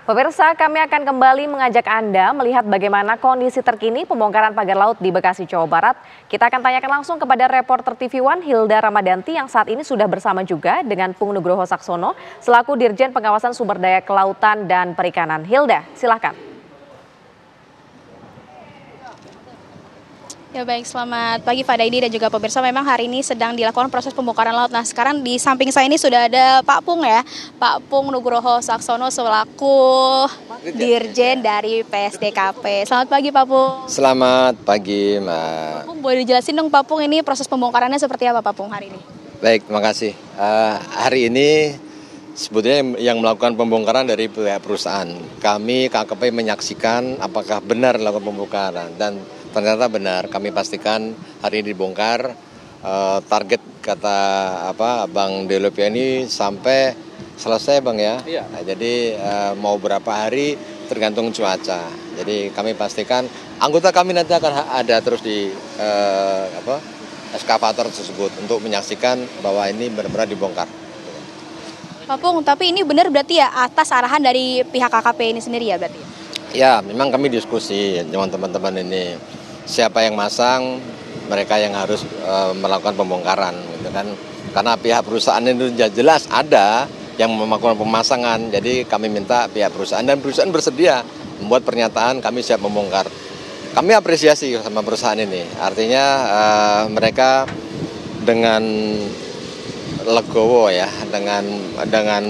Pemirsa, kami akan kembali mengajak Anda melihat bagaimana kondisi terkini pembongkaran pagar laut di Bekasi, Jawa Barat. Kita akan tanyakan langsung kepada reporter TV One Hilda Ramadanti yang saat ini sudah bersama juga dengan Pung Nugroho Saksono selaku Dirjen Pengawasan Sumber Daya Kelautan dan Perikanan. Hilda, silakan. Ya baik, selamat pagi Pak Daidi dan juga pemirsa. Memang hari ini sedang dilakukan proses pembongkaran laut. Nah sekarang di samping saya ini sudah ada Pak Pung ya, Pak Pung Nugroho Saksono selaku Dirjen dari PSDKP. Selamat pagi Pak Pung. Selamat pagi Mbak. Pak Pung, boleh dijelasin dong Pak Pung ini proses pembongkarannya seperti apa Pak Pung hari ini? Baik, terima kasih. Hari ini sebetulnya yang melakukan pembongkaran dari pihak perusahaan. Kami KKP menyaksikan apakah benar melakukan pembongkaran dan ternyata benar. Kami pastikan hari ini dibongkar. Target kata Bang Delopia ini sampai selesai Bang ya. Iya. Nah, jadi mau berapa hari tergantung cuaca. Jadi kami pastikan anggota kami nanti akan ada terus di eskavator tersebut untuk menyaksikan bahwa ini benar-benar dibongkar. Pak Pung, tapi ini benar berarti ya atas arahan dari pihak KKP ini sendiri ya berarti? Ya, memang kami diskusi dengan teman-teman ini. Siapa yang masang, mereka yang harus melakukan pembongkaran, gitu kan? Karena pihak perusahaan itu jelas ada yang melakukan pemasangan, jadi kami minta pihak perusahaan dan perusahaan bersedia membuat pernyataan kami siap membongkar. Kami apresiasi sama perusahaan ini, artinya mereka dengan legowo ya, dengan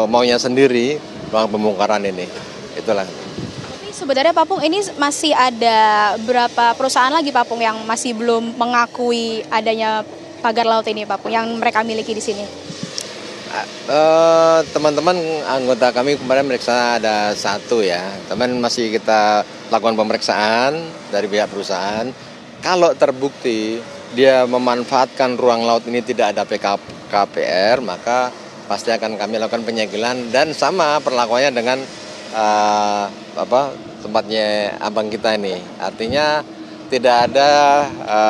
maunya sendiri melakukan pembongkaran ini, itulah. Sebenarnya Pak Pung, ini masih ada berapa perusahaan lagi Pak Pung yang masih belum mengakui adanya pagar laut ini Pak Pung yang mereka miliki di sini? Teman-teman anggota kami kemarin meriksa ada satu ya. Teman masih kita lakukan pemeriksaan dari pihak perusahaan. Kalau terbukti dia memanfaatkan ruang laut ini tidak ada PKPR, maka pasti akan kami lakukan penyegelan dan sama perlakuannya dengan tempatnya abang kita ini. Artinya tidak ada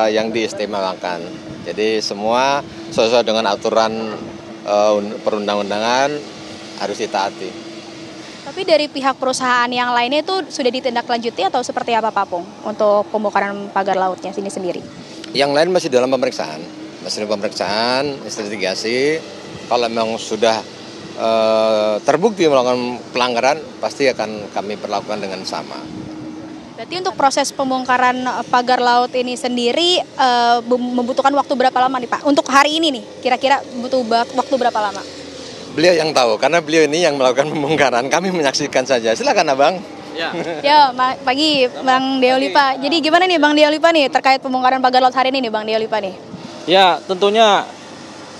yang diistimewakan. Jadi semua sesuai dengan aturan perundang-undangan harus ditaati. Tapi dari pihak perusahaan yang lainnya itu sudah ditindaklanjuti atau seperti apa Pak Pung untuk pembongkaran pagar lautnya ini sendiri? Yang lain masih dalam pemeriksaan, investigasi. Kalau memang sudah terbukti melakukan pelanggaran, pasti akan kami perlakukan dengan sama. Berarti untuk proses pembongkaran pagar laut ini sendiri membutuhkan waktu berapa lama nih Pak? Untuk hari ini nih, kira-kira butuh waktu berapa lama? Beliau yang tahu, karena beliau ini yang melakukan pembongkaran, kami menyaksikan saja. Silakan Abang. Ya, pagi Bang Deolipa. Jadi gimana nih Bang Deolipa nih terkait pembongkaran pagar laut hari ini nih Bang Deolipa nih? Ya, tentunya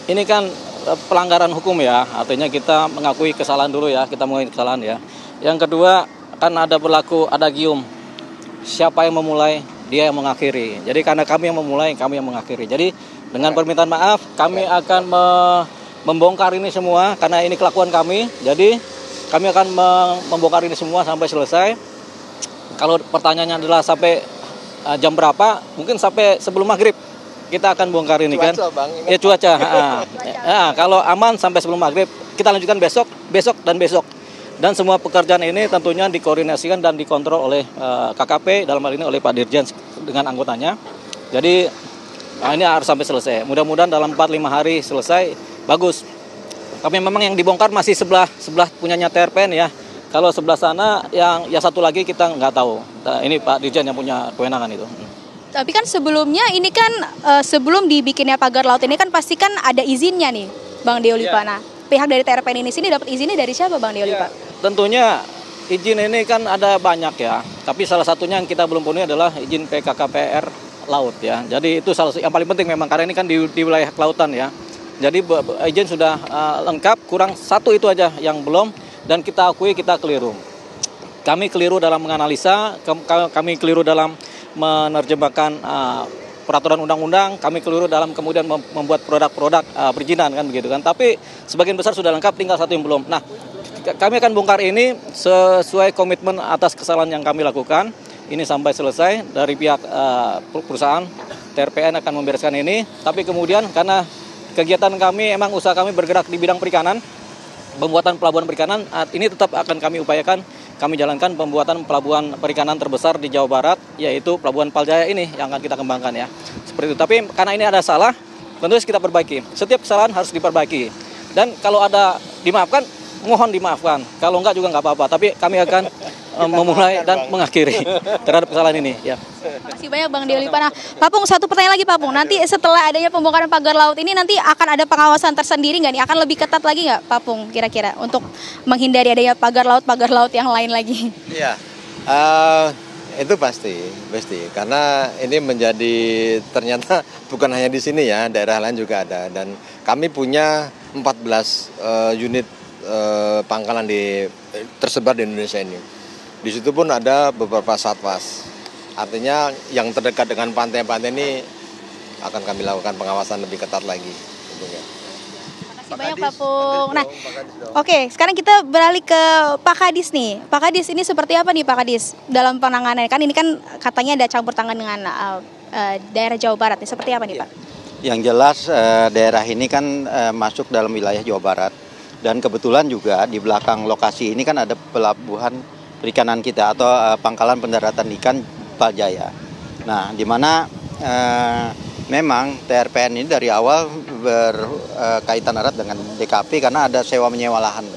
ini kan pelanggaran hukum ya, artinya kita mengakui kesalahan dulu ya, kita mengakui kesalahan ya. Yang kedua kan ada berlaku adagium, siapa yang memulai dia yang mengakhiri. Jadi karena kami yang memulai, kami yang mengakhiri. Jadi dengan permintaan maaf kami akan membongkar ini semua karena ini kelakuan kami. Jadi kami akan membongkar ini semua sampai selesai. Kalau pertanyaannya adalah sampai jam berapa, mungkin sampai sebelum maghrib. Kita akan bongkar ini cuaca, kan, Bang, ini ya cuaca. Kalau aman sampai sebelum maghrib, kita lanjutkan besok dan besok. Dan semua pekerjaan ini tentunya dikoordinasikan dan dikontrol oleh KKP, dalam hal ini oleh Pak Dirjen dengan anggotanya. Jadi ini harus sampai selesai. Mudah-mudahan dalam 4-5 hari selesai, bagus. Tapi memang yang dibongkar masih sebelah punyanya TRPN ya. Kalau sebelah sana yang satu lagi kita nggak tahu. Ini Pak Dirjen yang punya kewenangan itu. Tapi kan sebelumnya ini kan sebelum dibikinnya pagar laut ini kan pasti kan ada izinnya nih Bang Deolipa. Nah, pihak dari TRPN ini sini dapat izinnya dari siapa Bang Deolipa? Tentunya izin ini kan ada banyak ya. Tapi salah satunya yang kita belum penuhi adalah izin PKKPR laut ya. Jadi itu salah yang paling penting memang karena ini kan di wilayah kelautan ya. Jadi izin sudah lengkap, kurang satu itu aja yang belum dan kita akui kita keliru. Kami keliru dalam menganalisa, kami keliru dalam menerjemahkan peraturan undang-undang, kami keliru dalam kemudian membuat produk-produk perizinan kan begitu kan. Tapi sebagian besar sudah lengkap, tinggal satu yang belum. Nah, kami akan bongkar ini sesuai komitmen atas kesalahan yang kami lakukan. Ini sampai selesai dari pihak perusahaan TRPN akan membereskan ini. Tapi kemudian karena kegiatan kami, emang usaha kami bergerak di bidang perikanan, pembuatan pelabuhan perikanan ini tetap akan kami upayakan, kami jalankan pembuatan pelabuhan perikanan terbesar di Jawa Barat, yaitu Pelabuhan Paljaya ini yang akan kita kembangkan ya. Seperti itu. Tapi karena ini ada salah, tentu kita perbaiki. Setiap kesalahan harus diperbaiki. Dan kalau ada dimaafkan, mohon dimaafkan. Kalau enggak juga enggak apa-apa. Tapi kami akan memulai dan mengakhiri terhadap kesalahan ini. Ya. Terima kasih banyak Bang Deolipa. Nah, Pak Pung, satu pertanyaan lagi Pak Pung. Nanti setelah adanya pembongkaran pagar laut ini nanti akan ada pengawasan tersendiri nggak nih? Akan lebih ketat lagi nggak Pak Pung kira-kira untuk menghindari adanya pagar laut yang lain lagi? Iya, itu pasti. Karena ini menjadi ternyata bukan hanya di sini ya, daerah lain juga ada. Dan kami punya 14 unit pangkalan tersebar di Indonesia ini. Di situ pun ada beberapa satwas. Artinya yang terdekat dengan pantai-pantai ini akan kami lakukan pengawasan lebih ketat lagi. Tentunya. Terima kasih banyak Pak Pung. Nah, oke, sekarang kita beralih ke Pak Kadis nih. Pak Kadis, ini seperti apa nih Pak Kadis dalam penanganan? Kan ini kan katanya ada campur tangan dengan daerah Jawa Barat. Nih, seperti apa nih Pak? Yang jelas daerah ini kan masuk dalam wilayah Jawa Barat. Dan kebetulan juga di belakang lokasi ini kan ada pelabuhan perikanan kita atau pangkalan pendaratan ikan Paljaya. Nah, di mana memang TRPN ini dari awal berkaitan erat dengan DKP karena ada sewa menyewa lahan.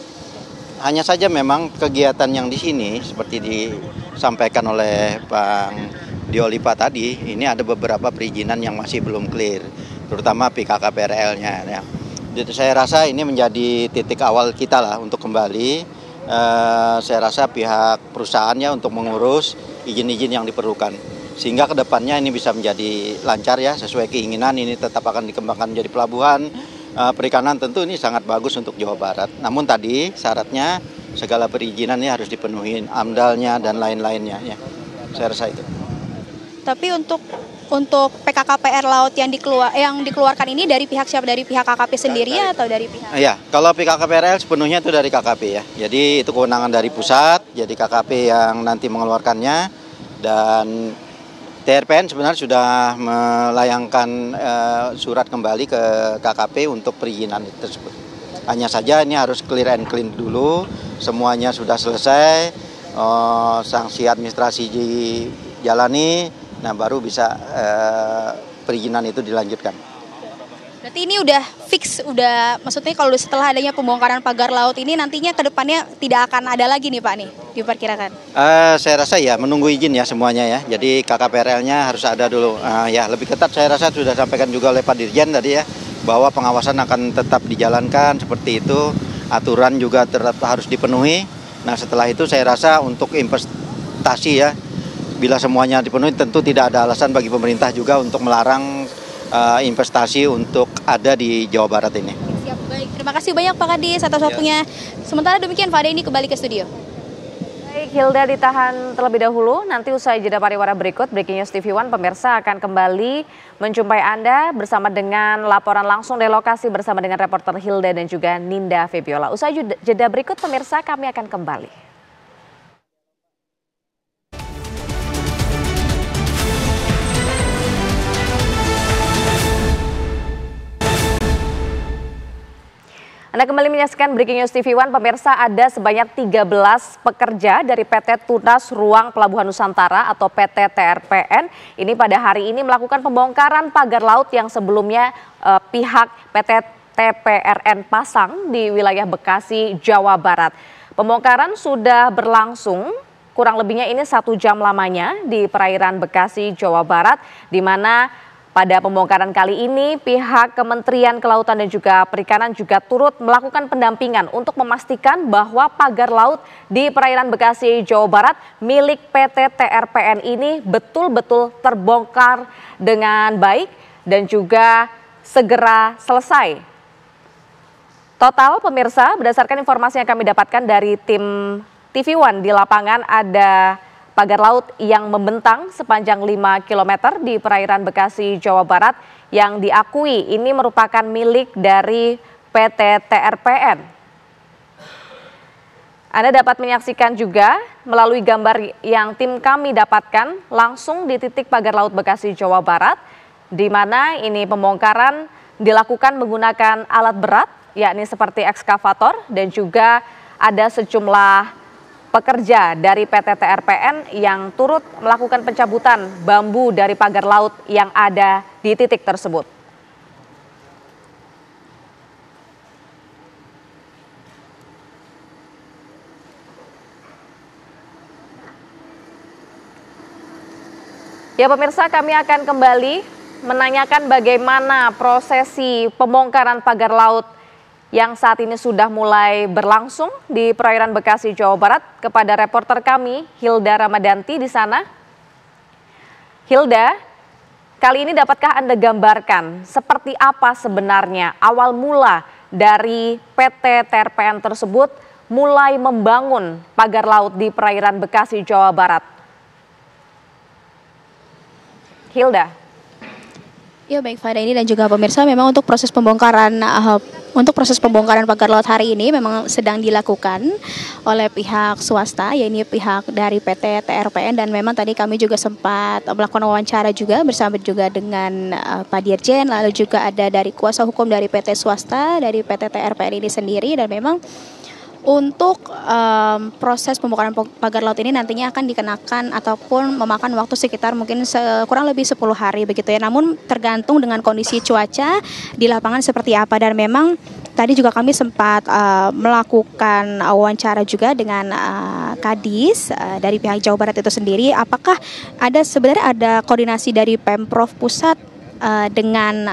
Hanya saja memang kegiatan yang di sini seperti disampaikan oleh Bang Deolipa tadi, ini ada beberapa perizinan yang masih belum clear, terutama PKKPRL-nya. Ya. Jadi saya rasa ini menjadi titik awal kita lah untuk kembali. Saya rasa pihak perusahaannya untuk mengurus izin-izin yang diperlukan. Sehingga kedepannya ini bisa menjadi lancar ya, sesuai keinginan ini tetap akan dikembangkan menjadi pelabuhan perikanan. Tentu ini sangat bagus untuk Jawa Barat. Namun tadi syaratnya segala perizinan ini harus dipenuhi, AMDAL-nya dan lain-lainnya ya. Saya rasa itu. Tapi untuk PKKPR laut yang dikeluarkan ini dari pihak siapa? Dari pihak KKP sendiri atau dari pihak? Ya, kalau PKKPRL sepenuhnya itu dari KKP ya. Jadi itu kewenangan dari pusat, jadi KKP yang nanti mengeluarkannya. Dan TRPN sebenarnya sudah melayangkan surat kembali ke KKP untuk perizinan tersebut. Hanya saja ini harus clear and clean dulu, semuanya sudah selesai, sanksi administrasi dijalani. Nah, baru bisa perizinan itu dilanjutkan. Berarti ini udah fix, maksudnya kalau setelah adanya pembongkaran pagar laut ini nantinya ke depannya tidak akan ada lagi nih Pak nih, diperkirakan? Saya rasa ya menunggu izin ya semuanya ya. Jadi KKPRL-nya harus ada dulu. Ya lebih ketat saya rasa sudah sampaikan juga oleh Pak Dirjen tadi ya, bahwa pengawasan akan tetap dijalankan seperti itu. Aturan juga tetap harus dipenuhi. Nah setelah itu saya rasa untuk investasi ya, bila semuanya dipenuhi tentu tidak ada alasan bagi pemerintah juga untuk melarang investasi untuk ada di Jawa Barat ini. Siap, baik. Terima kasih banyak Pak Kadis atas waktunya. Sementara demikian Pak Ade ini kembali ke studio. Baik, Hilda ditahan terlebih dahulu. Nanti usai jeda pariwara berikut, Breaking News TV One pemirsa akan kembali menjumpai Anda bersama dengan laporan langsung dari lokasi bersama dengan reporter Hilda dan juga Ninda Febiola. Usai jeda berikut pemirsa kami akan kembali. Anda kembali menyaksikan Breaking News TV One, pemirsa. Ada sebanyak 13 pekerja dari PT Tunas Ruang Pelabuhan Nusantara atau PT TRPN ini pada hari ini melakukan pembongkaran pagar laut yang sebelumnya pihak PT TPRN pasang di wilayah Bekasi, Jawa Barat. Pembongkaran sudah berlangsung kurang lebihnya ini 1 jam lamanya di perairan Bekasi, Jawa Barat, di mana pada pembongkaran kali ini pihak Kementerian Kelautan dan juga Perikanan juga turut melakukan pendampingan untuk memastikan bahwa pagar laut di perairan Bekasi, Jawa Barat milik PT TRPN ini betul-betul terbongkar dengan baik dan juga segera selesai. Total pemirsa, berdasarkan informasi yang kami dapatkan dari tim TV One di lapangan, ada pagar laut yang membentang sepanjang 5 km di perairan Bekasi, Jawa Barat yang diakui ini merupakan milik dari PT TRPN. Anda dapat menyaksikan juga melalui gambar yang tim kami dapatkan langsung di titik pagar laut Bekasi, Jawa Barat, di mana ini pembongkaran dilakukan menggunakan alat berat yakni seperti ekskavator dan juga ada sejumlah pekerja dari PT TRPN yang turut melakukan pencabutan bambu dari pagar laut yang ada di titik tersebut. Ya pemirsa, kami akan kembali menanyakan bagaimana prosesi pembongkaran pagar laut yang saat ini sudah mulai berlangsung di perairan Bekasi, Jawa Barat kepada reporter kami Hilda Ramadanti di sana. Hilda, kali ini dapatkah Anda gambarkan seperti apa sebenarnya awal mula dari PT TRPN tersebut mulai membangun pagar laut di perairan Bekasi, Jawa Barat? Hilda. Ya baik Fada, ini dan juga pemirsa, memang untuk proses pembongkaran pagar laut hari ini memang sedang dilakukan oleh pihak swasta, yaitu pihak dari PT TRPN, dan memang tadi kami juga sempat melakukan wawancara juga bersama juga dengan Pak Dirjen, lalu juga ada dari kuasa hukum dari PT swasta dari PT TRPN ini sendiri, dan memang untuk proses pembongkaran pagar laut ini nantinya akan dikenakan ataupun memakan waktu sekitar mungkin kurang lebih 10 hari begitu ya. Namun tergantung dengan kondisi cuaca di lapangan seperti apa, dan memang tadi juga kami sempat melakukan wawancara juga dengan Kadis dari pihak Jawa Barat itu sendiri. Apakah sebenarnya ada koordinasi dari Pemprov Pusat dengan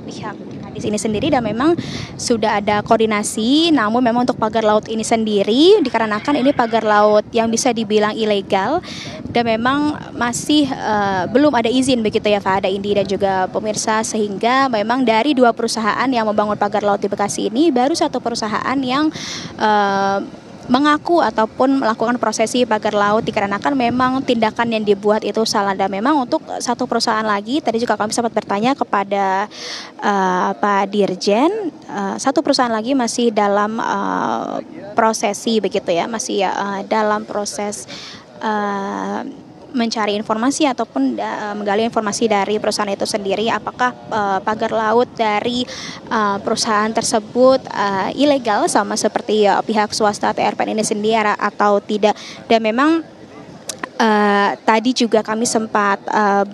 pihak Kadis ini sendiri, dan memang sudah ada koordinasi. Namun memang untuk pagar laut ini sendiri dikarenakan ini pagar laut yang bisa dibilang ilegal dan memang masih belum ada izin begitu ya Fahada, Indi dan juga pemirsa, sehingga memang dari 2 perusahaan yang membangun pagar laut di Bekasi ini baru 1 perusahaan yang mengaku ataupun melakukan prosesi pagar laut dikarenakan memang tindakan yang dibuat itu salah. Dan memang untuk 1 perusahaan lagi, tadi juga kami sempat bertanya kepada Pak Dirjen, 1 perusahaan lagi masih dalam prosesi begitu ya, masih dalam proses mencari informasi ataupun menggali informasi dari perusahaan itu sendiri, apakah pagar laut dari perusahaan tersebut ilegal sama seperti pihak swasta TRPN ini sendiri atau tidak. Dan memang tadi juga kami sempat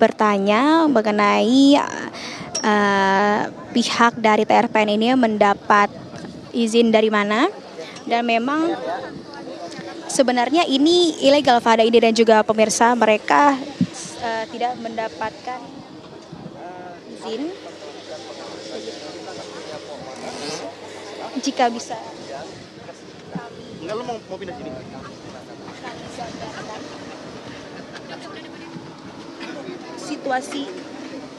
bertanya mengenai pihak dari TRPN ini mendapat izin dari mana, dan memang sebenarnya ini ilegal Fahada, ini dan juga pemirsa, mereka tidak mendapatkan izin. Jika bisa situasi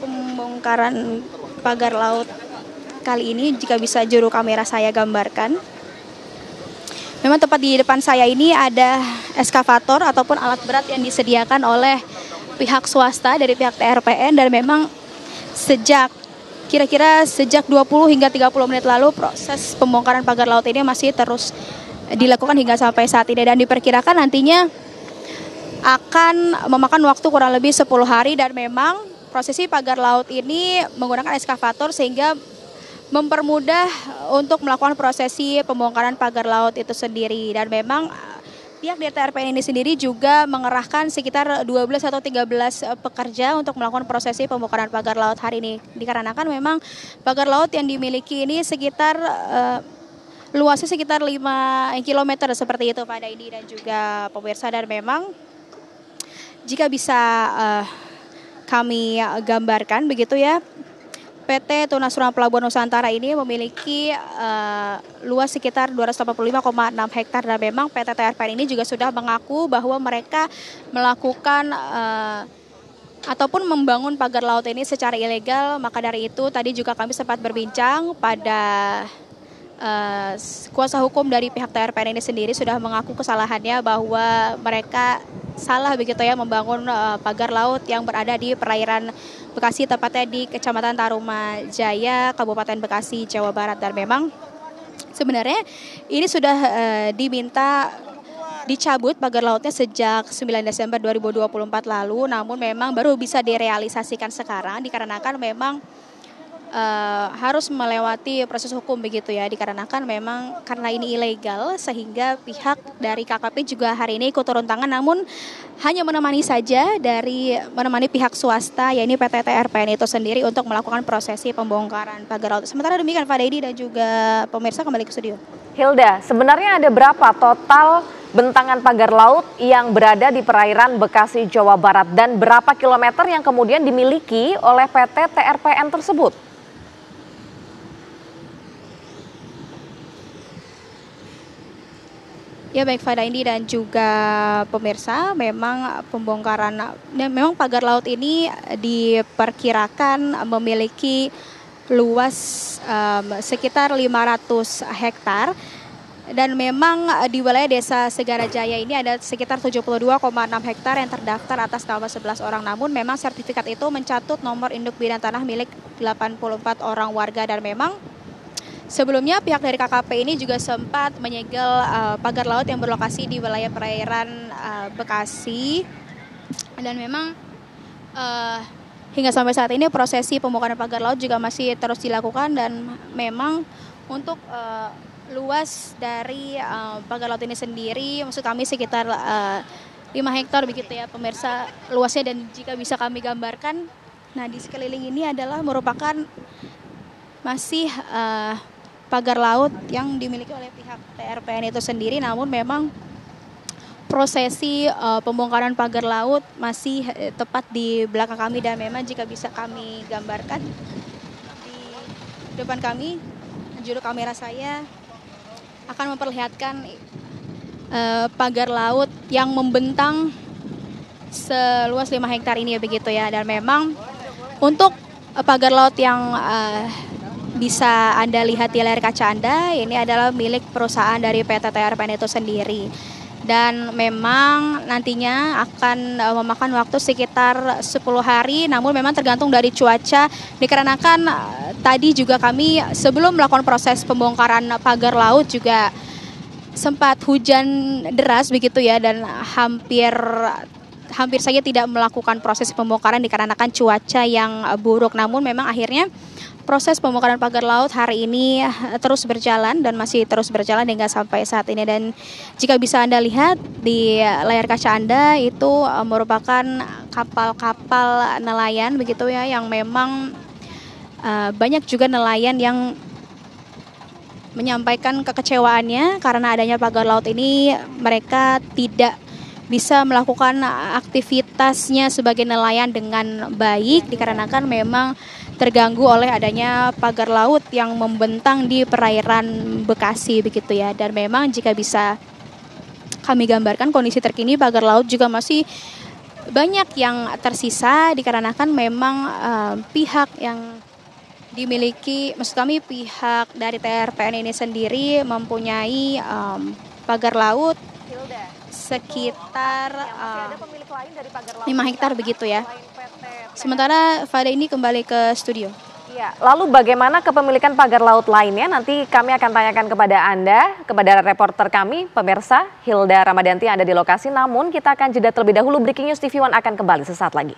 pembongkaran pagar laut kali ini, jika bisa juru kamera saya gambarkan. Memang tepat di depan saya ini ada ekskavator ataupun alat berat yang disediakan oleh pihak swasta dari pihak TRPN, dan memang kira-kira sejak 20 hingga 30 menit lalu proses pembongkaran pagar laut ini masih terus dilakukan hingga sampai saat ini, dan diperkirakan nantinya akan memakan waktu kurang lebih 10 hari. Dan memang prosesi pagar laut ini menggunakan ekskavator sehingga mempermudah untuk melakukan prosesi pembongkaran pagar laut itu sendiri. Dan memang pihak dari TRPN ini sendiri juga mengerahkan sekitar 12 atau 13 pekerja untuk melakukan prosesi pembongkaran pagar laut hari ini. Dikarenakan memang pagar laut yang dimiliki ini sekitar luasnya sekitar 5 km seperti itu pada ini dan juga pemirsa. Dan memang jika bisa kami gambarkan begitu ya, PT Tunas Ruang Pelabuhan Nusantara ini memiliki luas sekitar 285,6 hektar, dan memang PT TRPN ini juga sudah mengaku bahwa mereka melakukan ataupun membangun pagar laut ini secara ilegal. Maka dari itu tadi juga kami sempat berbincang pada kuasa hukum dari pihak TRPN ini sendiri sudah mengaku kesalahannya bahwa mereka salah begitu ya membangun pagar laut yang berada di perairan Bekasi, tepatnya di Kecamatan Tarumajaya, Kabupaten Bekasi, Jawa Barat. Dan memang sebenarnya ini sudah diminta dicabut pagar lautnya sejak 9 Desember 2024 lalu, namun memang baru bisa direalisasikan sekarang dikarenakan memang harus melewati proses hukum begitu ya, dikarenakan memang karena ini ilegal sehingga pihak dari KKP juga hari ini ikut turun tangan, namun hanya menemani pihak swasta yaitu PT TRPN itu sendiri untuk melakukan prosesi pembongkaran pagar laut. Sementara demikian Pak Dedi dan juga pemirsa, kembali ke studio. Hilda, sebenarnya ada berapa total bentangan pagar laut yang berada di perairan Bekasi, Jawa Barat, dan berapa kilometer yang kemudian dimiliki oleh PT TRPN tersebut? Ya baik Fada Indi dan juga pemirsa, memang pagar laut ini diperkirakan memiliki luas sekitar 500 hektar. Dan memang di wilayah Desa Segara Jaya ini ada sekitar 72,6 hektar yang terdaftar atas nama 11 orang. Namun memang sertifikat itu mencatut nomor induk bidang tanah milik 84 orang warga. Dan memang sebelumnya pihak dari KKP ini juga sempat menyegel pagar laut yang berlokasi di wilayah perairan Bekasi. Dan memang hingga sampai saat ini prosesi pembongkaran pagar laut juga masih terus dilakukan. Dan memang untuk luas dari pagar laut ini sendiri, maksud kami sekitar 5 hektar begitu ya pemirsa luasnya. Dan jika bisa kami gambarkan, nah di sekeliling ini adalah merupakan masih pagar laut yang dimiliki oleh pihak TRPN itu sendiri. Namun memang prosesi pembongkaran pagar laut masih tepat di belakang kami. Dan memang jika bisa kami gambarkan di depan kami, juru kamera saya akan memperlihatkan pagar laut yang membentang seluas 5 hektar ini begitu ya. Dan memang untuk pagar laut yang bisa Anda lihat di layar kaca Anda, ini adalah milik perusahaan dari PT TRPN itu sendiri. Dan memang nantinya akan memakan waktu sekitar 10 hari, namun memang tergantung dari cuaca, dikarenakan tadi juga kami sebelum melakukan proses pembongkaran pagar laut juga sempat hujan deras begitu ya, dan hampir saja tidak melakukan proses pembongkaran dikarenakan cuaca yang buruk. Namun memang akhirnya proses pembongkaran pagar laut hari ini terus berjalan dan masih terus berjalan hingga sampai saat ini. Dan jika bisa Anda lihat di layar kaca Anda, itu merupakan kapal-kapal nelayan begitu ya, yang memang banyak juga nelayan yang menyampaikan kekecewaannya karena adanya pagar laut ini. Mereka tidak bisa melakukan aktivitasnya sebagai nelayan dengan baik dikarenakan memang terganggu oleh adanya pagar laut yang membentang di perairan Bekasi begitu ya. Dan memang jika bisa kami gambarkan kondisi terkini, pagar laut juga masih banyak yang tersisa dikarenakan memang pihak yang dimiliki, maksud kami pihak dari TRPN ini sendiri mempunyai pagar laut sekitar 5 hektar begitu ya. Sementara Fada ini kembali ke studio. Ya, lalu bagaimana kepemilikan pagar laut lainnya? Nanti kami akan tanyakan kepada Anda, kepada reporter kami, pemirsa Hilda Ramadanti yang ada di lokasi. Namun kita akan jeda terlebih dahulu. Breaking News TV One akan kembali sesaat lagi.